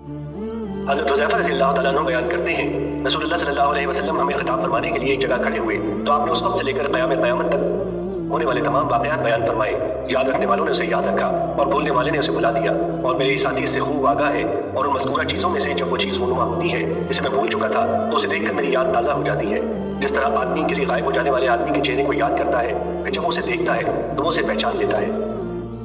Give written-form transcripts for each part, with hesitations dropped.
हज़रत हुज़ैफ़ा रज़ियल्लाहु तआला अन्हु बयान करते हैं, रसूलुल्लाह सल्लल्लाहु अलैहि वसल्लम हमें खिताब फरमाने के लिए एक जगह खड़े हुए तो आपने उस वक्त से लेकर क़यामत तक होने वाले तमाम वाक़यात बयान फरमाए। याद रखने वालों ने उसे याद रखा और भूलने वाले ने उसे भुला दिया। और मेरे साथी इससे खूब आगाह है और उन मज़कूरा चीज़ों में से जब वो चीज़ रूनुमा होती है जिसे मैं भूल चुका था तो उसे देखकर मेरी याद ताज़ा हो जाती है। जिस तरह आदमी किसी गायब हो जाने वाले आदमी के चेहरे को याद करता है, फिर जब वो उसे देखता है तो वो उसे पहचान लेता है।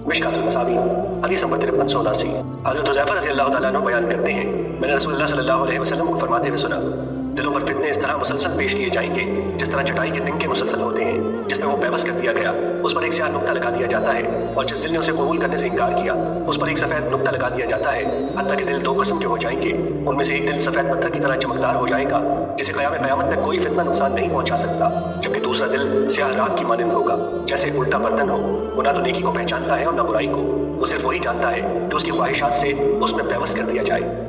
मिशकातुल मसाबी हदीस नंबर 5379। हज़रत हुज़ैफ़ा रज़ियल्लाहु तआला अन्हु बयान करते हैं, मैंने रसूलुल्लाह सल्लल्लाहु अलैहि वसल्लम को फरमाते हुए सुना, दिलों पर फितने इस तरह मुसलसल पेश किए जाएंगे जिस तरह चटाई के तिनके मुसलसल होते हैं जिसमें वो पैबस कर दिया गया, उस पर एक स्याह नुक्ता लगा दिया जाता है, और जिस दिल ने उसे कबूल करने से इनकार किया उस पर एक सफेद नुक्ता लगा दिया जाता है, हत्ता कि दिल दो किस्म के हो जाएंगे। उनमें से एक दिल सफेद पत्थर की तरह चमकदार हो जाएगा जिसे क़यामत तक कोई फितना नुकसान नहीं पहुंचा सकता, जबकि दूसरा दिल स्याह राख की मानिंद होगा जैसे उल्टा बर्तन हो। वो ना तो नेकी को पहचानता है और ना बुराई को, वो सिर्फ वही जानता है कि उसकी ख्वाहिशात से उसमें पैबस कर दिया जाए।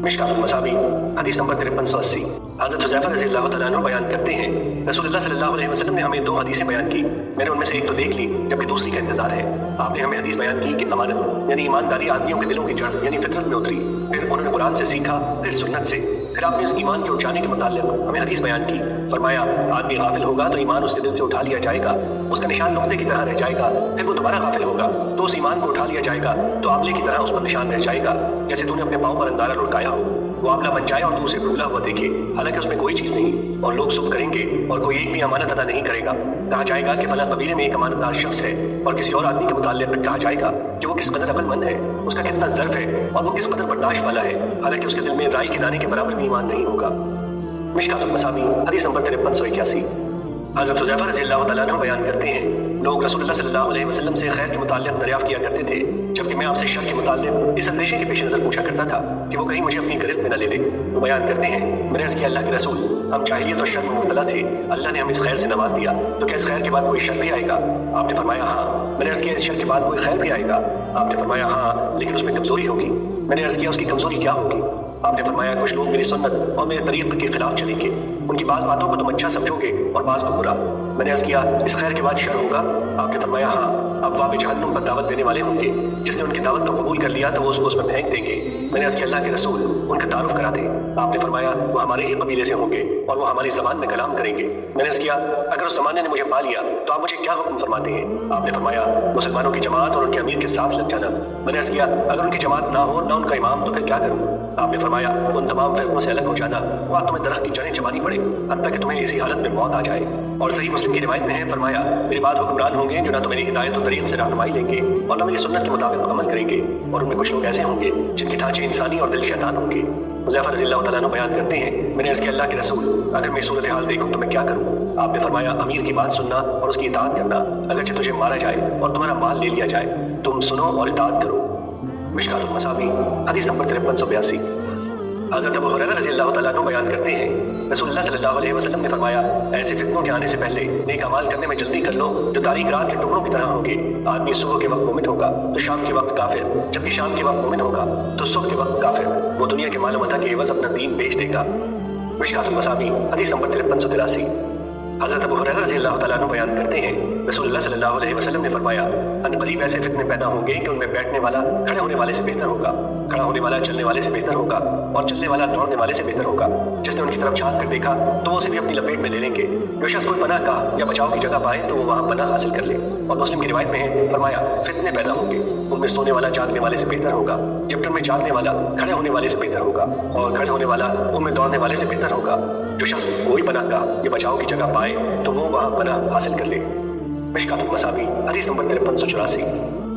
मिशकातुल मसाबी हदीस नंबर 5380। हज़रत हुज़ैफ़ा रज़ियल्लाहु तआला अन्हु बयान करते हैं, रसूलुल्लाह सल्लल्लाहु अलैहि वसल्लम ने हमें दो हदीसें बयान की, मैंने उनमें से एक तो देख ली जबकि दूसरी का इंतजार है। आपने हमें हदीस बयान की कि अमानत यानी ईमानदारी आदमियों के दिलों की जड़ यानी फितरत में उतरी, फिर उन्होंने कुरान से सीखा, फिर सुन्नत से, फिर आपने उस ईमान के उठ जाने के मुताल्लिक़ हमें हदीस बयान की। फरमाया, आदमी गाफिल होगा तो ईमान उसके दिल से उठा लिया जाएगा, उसका निशान नुक्ते की तरह रह जाएगा, फिर वो दोबारा गाफिल होगा तो उस ईमान को उठा लिया जाएगा तो आंवले की तरह उस पर निशान रह जाएगा जैसे तूने अपने पाँव पर अंगारा लुढ़काया हो। वो आंवला बन जाए और तू उसे फूला हुआ देखे, हालांकि उसमें कोई चीज नहीं, और लोग सुख करेंगे और कोई एक भी अमानत अदा नहीं करेगा। कहा जाएगा कि फला कबीले में एक अमानतदार शख्स है, और किसी और आदमी के मुताल्लिक़ कहा जाएगा कि वो किस कदर अक्लमंद है, उसका कितना ज़र्फ है और वो किस कदर बर्दाश्त वाला है, हालांकि उसके दिल में राई के दाने के बराबर भी ईमान नहीं होगा। मिशकातुल मसाबी हदीस नंबर 5381। हज़रत हुज़ैफ़ा रज़ियल्लाहु तआला अन्हु बयान करते हैं, लोग रसूलुल्लाह सल्लल्लाहु अलैहि वसल्लम से खैर के मुताल्लिक़ दरियाफ़्त किया करते थे, जबकि मैं आपसे शर के मुताल्लिक़ इस अंदेशे के पेश नज़र पूछा करता था कि वो कहीं मुझे अपनी गिरफ्त में न ले ले। वो बयान करते हैं, मैंने अर्ज़ किया, अल्लाह के रसूल, हम जाहिलियत और शर में मुब्तला थे, अल्लाह ने हमें इस खैर से नवाज दिया, तो क्या इस खैर के बाद कोई शर भी आएगा? आपने फरमाया हाँ। मैंने अर्ज़ किया, इस शर के बाद कोई खैर भी आएगा? आपने फरमाया हाँ, लेकिन उसमें कमज़ोरी होगी। मैंने अर्ज़ किया, उसकी कमज़ोरी क्या होगी? आपने फरमाया, कुछ लोग मेरी सुन्नत और मेरे तरीक़ के खिलाफ चलेंगे, उनकी बात बातों को तुम अच्छा समझोगे और बात को बुरा। मैंने अर्ज़ किया, इस खैर के बाद शर होगा? आपने फरमाया हाँ, अब वाब जहन्नुम पर दावत देने वाले होंगे, जिसने उनकी दावत को कबूल कर लिया तो वो उसको उसमें फेंक देंगे। मैंने अर्ज़ किया, अल्लाह के रसूल, उनका तारुफ करा दे। आपने फरमाया, वो हमारे ही कबीले से होंगे और वो हमारी ज़बान में कलाम करेंगे। मैंने अर्ज़ किया, अगर उस ज़माने ने मुझे पा लिया तो आप मुझे क्या हुक्म फरमाते हैं? आपने फरमाया, मुसलमानों की जमात और उनके अमीर के साथ लग जाना। मैंने अर्ज़ किया, अगर उनकी जमात ना हो ना उनका इमाम तो फिर क्या करूँ? आपने फरमाया, उन तमाम फ़िरक़ों से अलग हो जाना, वहाँ तुम्हें दरख्त की जड़ें चबानी पड़े हत्ता कि तुम्हें इसी हालत में मौत आ जाए। और सही मुस्लिम की रिवायत में है, फरमाया, मेरे बाद हुक्मरान होंगे जो ना तो मेरी हिदायत और तरीक़ से रहनुमाई लेंगे और ना मेरी सुन्नत के मुताबिक अमल करेंगे, और उनमें कुछ लोग ऐसे होंगे जिनके ढांचे इंसानी और दिल शैतान होंगे। हुज़ैफ़ा रज़ियल्लाहु तआला अन्हु बयान करते हैं, मैंने अर्ज़ किया, अल्लाह के रसूल, अगर मैं सूरत हाल देखूँ तो मैं क्या करूँ? आपने फरमाया, अमीर की बात सुनना और उसकी इताअत करना, अगरचे तुझे मारा जाए और तुम्हारा माल ले लिया जाए, तुम सुनो और इताअत करो। मिशकातुल मसाबी हदीस नंबर 5382। हज़रत अबू हुरैरा रज़ियल्लाहु तआला अन्हु बयान करते हैं, रसूलुल्लाह सल्लल्लाहु अलैहि वसल्लम ने फरमाया, ऐसे फितनों के आने से पहले नेक अमाल करने में जल्दी कर लो जो तारीक रात के टुकड़ों की तरह होंगे। आदमी सुबह के वक्त मोमिन होगा तो शाम के वक्त काफिर, जबकि शाम के वक्त मोमिन होगा तो सुबह के वक्त काफिर। वो दुनिया के माल मता के एवज़ अपना दीन बेच देगा। मिशकातुल मसाबी हदीस नंबर 5383। हज़रत अबू हुरैरा रज़ियल्लाहु तआला अन्हु बयान करते हैं, रसूलुल्लाह सल्लल्लाहु अलैहि वसल्लम ने फरमाया, अनक़रीब ऐसे फितने पैदा होंगे कि उनमें बैठने वाला खड़े होने वाले से बेहतर होगा, खड़ा होने वाला चलने वाले से बेहतर होगा, और चलने वाला दौड़ने वाले से बेहतर होगा। जिसने उनकी तरफ झांक कर देखा तो वो उसे भी अपनी लपेट में ले लेंगे। जो शख्स कोई पनाह का या बचाव की जगह पाए तो वो वहाँ पनाह हासिल कर ले। और मुस्लिम की रिवायत में है, फरमाया, फितने पैदा होंगे, उनमें सोने वाला जागने वाले से बेहतर होगा, जबकि उनमें जागने वाला खड़े होने वाले से बेहतर होगा, और खड़े होने वाला उनमें दौड़ने वाले से बेहतर होगा। जो शख्स कोई पनाह का या बचाव की जगह पाए तो वो वहाँ पनाह हासिल कर ले। मिशकातुल मसाबी हदीस नंबर 5384।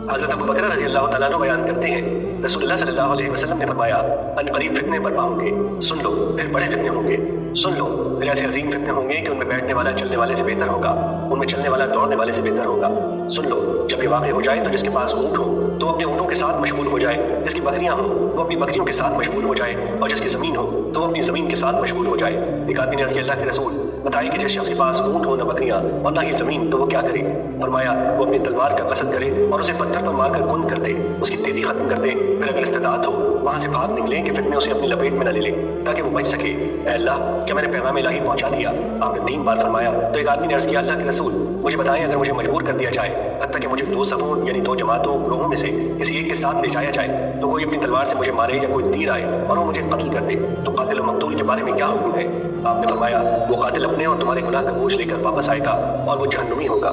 हज़रत अबू बकर रज़ियल्लाहु तआला अन्हु बयान करते हैं, रसूलुल्लाह सल्लल्लाहु अलैहि वसल्लम ने फरमाया, अनक़रीब फितने बर्पा होंगे, सुन लो, फिर बड़े फितने होंगे, सुन लो, फिर ऐसे अजीम फितने होंगे कि उनमें बैठने वाला चलने वाले से बेहतर होगा, उनमें चलने वाला दौड़ने वाले से बेहतर होगा। सुन लो, जब ये वाक़ई हो जाए तो जिसके पास ऊँट हो तो अपने ऊँटों के साथ मशगूल हो जाए, जिसकी बकरियाँ हों वो अपनी बकरियों के साथ मशगूल हो जाए, और जिसकी ज़मीन हो तो वो अपनी ज़मीन के साथ मशगूल हो जाए। एक आदमी ने अर्ज़ किया, अल्लाह के रसूल, بتائے کہ جس شخص کے پاس اونٹ ہو نہ بکریاں اور نہ ہی زمین تو وہ کیا کرے؟ فرمایا وہ اپنی تلوار کا قصد کرے اور اسے پتھر پر مار کر گم کر دے، اس کی تیزی ختم کر دے، پھر اگر استطاعت ہو وہاں سے بھاگ نکلے کہ فتنے اسے اپنی لپیٹ میں نہ لے لے تاکہ وہ بچ سکے۔ اے اللہ، کیا میں نے پیغام الہی پہنچا دیا؟ آپ نے 3 بار فرمایا تو ایک آدمی نے عرض کیا اللہ کے رسول مجھے بتائیں اگر مجھے مجبور کر دیا جائے حتیٰ کہ مجھے 2 صفوں یعنی 2 جماعتوں گروہوں میں سے کسی ایک کے ساتھ لے جایا جائے تو کوئی اپنی تلوار سے مجھے مارے یا کوئی تیر آئے اور وہ مجھے قتل کر دے تو قاتل و مقتول کے بارے میں کیا حکم ہے؟ آپ نے فرمایا وہ قاتل اپنے اور تمہارے گناہ کا بوجھ لے کر واپس آئے گا اور وہ جہنمی ہوگا۔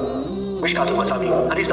مشکات المصابیح حدیث